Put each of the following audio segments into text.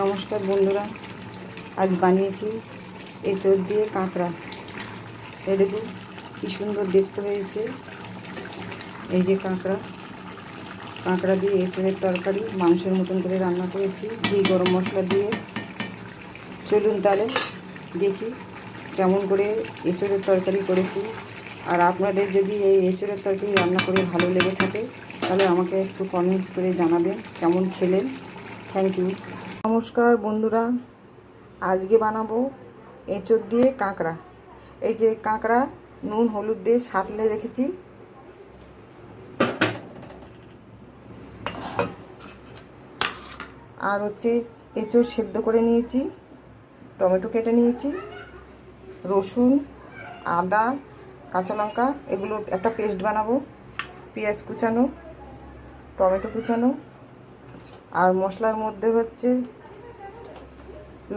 নমস্কার বন্ধুরা, আজ বানিয়েছি এঁচোড় দিয়ে কাঁকড়া। এই দেখুন কী সুন্দর দেখতে হয়েছে। এই যে কাঁকড়া দিয়ে এঁচোড়ের তরকারি মাংসের মতন করে রান্না করেছি ঘি গরম মশলা দিয়ে। চলুন তাহলে দেখি কেমন করে এঁচোড়ের তরকারি করেছি। আর আপনাদের যদি এই এঁচোড়ের তরকারি রান্না করে ভালো লেগে থাকে তাহলে আমাকে একটু কমেন্টস করে জানাবেন কেমন খেলেন। Thank you. নমস্কার বন্ধুরা, আজকে বানাবো এঁচোড় দিয়ে কাঁকড়া। এই যে কাঁকড়া নুন হলুদ দিয়ে সাঁতলে রেখেছি। আর হচ্ছে এঁচোড় সেদ্ধ করে নিয়েছি, টমেটো কেটে নিয়েছি, রসুন আদা কাঁচা লঙ্কা এগুলো একটা পেস্ট বানাবো, পেঁয়াজ কুচানো, টমেটো কুচানো। আর মশলার মধ্যে হচ্ছে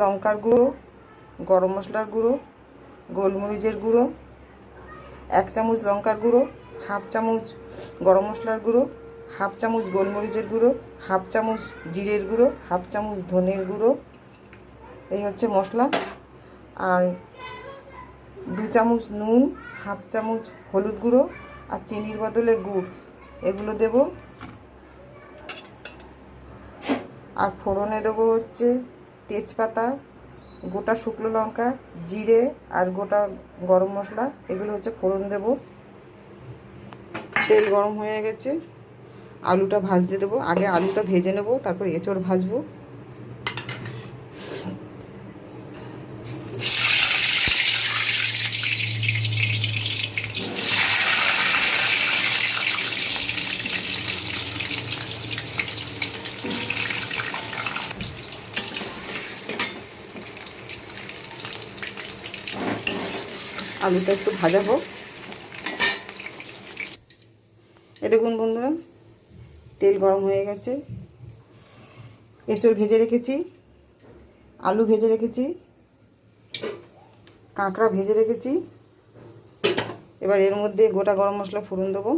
লঙ্কার গুঁড়ো, গরম মশলার গুঁড়ো, গোলমরিচের গুঁড়ো, 1 চামচ লঙ্কার গুঁড়ো, 1/2 চামচ গরম মশলার গুঁড়ো, 1/2 চামচ গোলমরিচের গুঁড়ো, 1/2 চামচ জিরের গুঁড়ো, 1/2 চামচ ধনের গুঁড়ো। এই হচ্ছে মশলা। আর 2 চামচ নুন, 1/2 চামচ হলুদ গুঁড়ো আর চিনির বদলে গুড় এগুলো দেব। আর ফোড়নে দেবো হচ্ছে তেজপাতা, গোটা শুকনো লঙ্কা, জিরে আর গোটা গরম মশলা এগুলো হচ্ছে ফোড়ন দেব। তেল গরম হয়ে গেছে, আলুটা ভাজতে দেবো। আগে আলুটা ভেজে নেব, তারপর এঁচোড় ভাজবো। আলুটা একটু ভাজা হোক। দেখুন বন্ধুরা, তেল গরম হয়ে গেছে। এঁচোড় ভেজে রেখেছি, আলু ভেজে রেখেছি, কাঁকড়া ভেজে রেখেছি। এবার এর মধ্যে গোটা গরম মশলা ফোড়ন দেবো,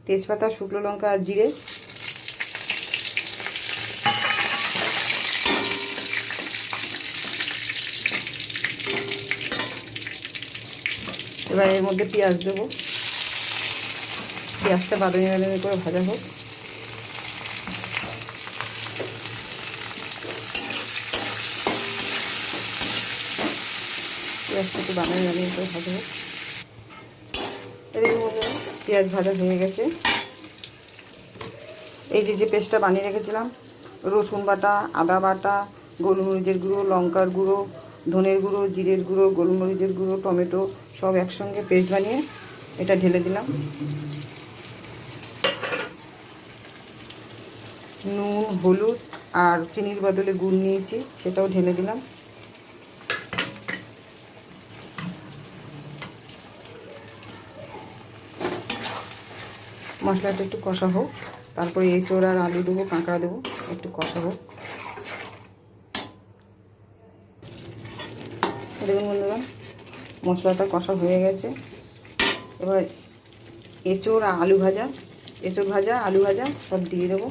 তেজপাতা, শুকনো লঙ্কা আর জিরে। এবার এর মধ্যে পেঁয়াজ দেবো, পেঁয়াজটা বাদামি বাদামি করে ভাজা হোক। পেঁয়াজটা একটু বাদামি বাদামি করে ভাজা হোক। এদিকে বন্ধুরা পেঁয়াজ ভাজা হয়ে গেছে। এই যে পেস্টটা বানিয়ে রেখেছিলাম, রসুন বাটা, আদা বাটা, গোলমরিচের গুঁড়ো, লঙ্কার গুঁড়ো, ধনের গুঁড়ো, জিরের গুঁড়ো, গোলমরিচের গুঁড়ো, টমেটো সব একসঙ্গে পেস্ট বানিয়ে এটা ঢেলে দিলাম। নুন হলুদ আর চিনির বদলে গুড় নিয়েছি, সেটাও ঢেলে দিলাম। মশলাটা একটু কষা হোক, তারপরে এঁচোড় আর আলু দেবো, কাঁকড়া দেবো, একটু কষা হোক। দেখুন বন্ধুরা, মশলাটা কষা হয়ে গেছে। এবার এঁচোড় আর আলু ভাজা, এঁচোড় ভাজা আলু ভাজা সব দিয়ে দেবো।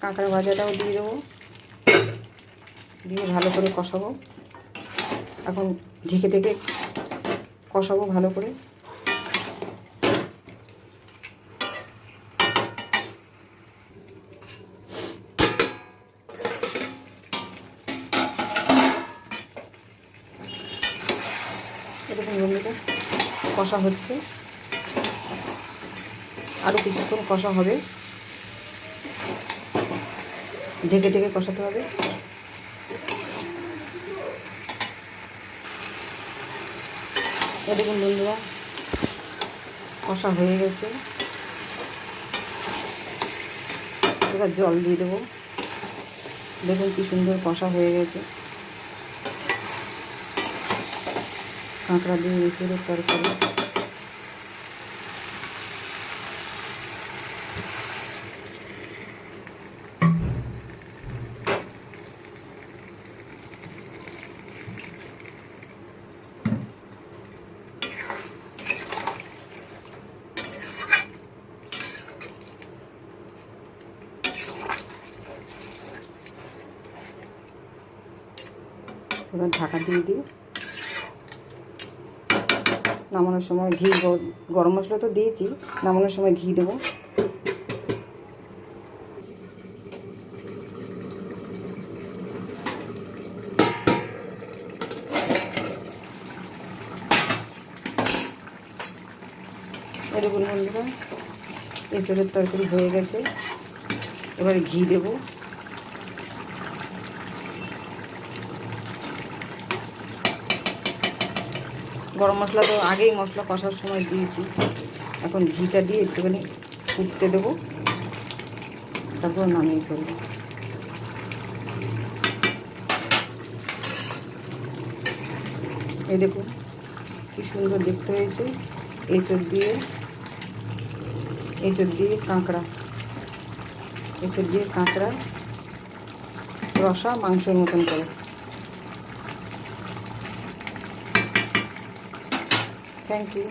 কাঁকড়া ভাজাটাও দিয়ে দেবো, দিয়ে ভালো করে কষাবো। এখন ঢেকে ঢেকে কষাবো ভালো করে। এরকম বন্ধুটা কষা হচ্ছে, আরও কিছুক্ষণ কষা হবে, ঢেকে ঢেকে কষাতে হবে। দেখুন বন্ধুরা, কষা হয়ে গেছে। এবার জল দিয়ে দেবো। দেখুন কি সুন্দর কষা হয়ে গেছে। কাঁকড়া দিয়ে এঁচোড়ের তরকারি। এবার ঢাকা দিয়ে দিই। নামানোর সময় ঘি, গরম মশলা তো দিয়েছি, নামানোর সময় ঘি দেবো। দেখুন বন্ধুরা, এঁচোড়ের তরকারি হয়ে গেছে। এবার ঘি দেব। গরম মশলা তো আগেই মশলা কষার সময় দিয়েছি, এখন ঘিটা দিয়ে একটুখানি ফুটতে দেবো, তারপর নামিয়ে ফেলবো। এই দেখুন কি সুন্দর দেখতে হয়েছে। এঁচোড় দিয়ে কাঁকড়া, এঁচোড় দিয়ে কাঁকড়া রসা মাংসের মতন করে। Thank you.